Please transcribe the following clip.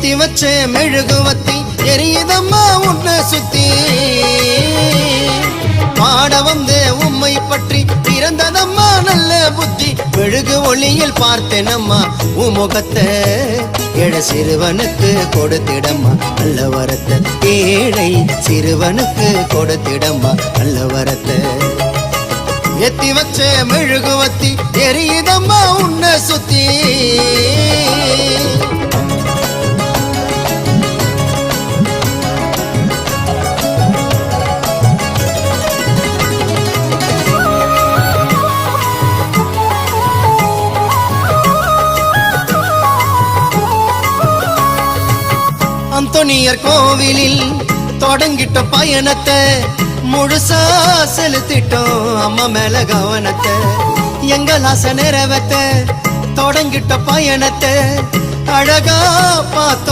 ஏத்தி வச்ச மெழுகுவத்தி எரியுதம்மா உன்னை சுத்தி பாட வந்த உம்மை பற்றி பிறந்ததம்மா நல்ல புத்தி மெழுகு ஒளியில் பார்த்தேனம்மா உமுகத்தை ஏழை சிறுவனுக்கு கொடுத்திடம்மா நல்ல வரத்தை ஏழை சிறுவனுக்கு கொடுத்திடம்மா நல்ல வரத்தை எத்தி வச்ச மெழுகுவத்தி எரியுதம்மா உன்னை சுத்தி அந்தோனியர் கோவிலில் தொடங்கிட்ட பயணத்தை முழுசா செலுத்திட்டோம் அம்மா மேல கவனத்தை எங்கள் ஆசை நிறைவேத்த தொடங்கிட்ட பயணத்தை அழகா பார்த்தோம்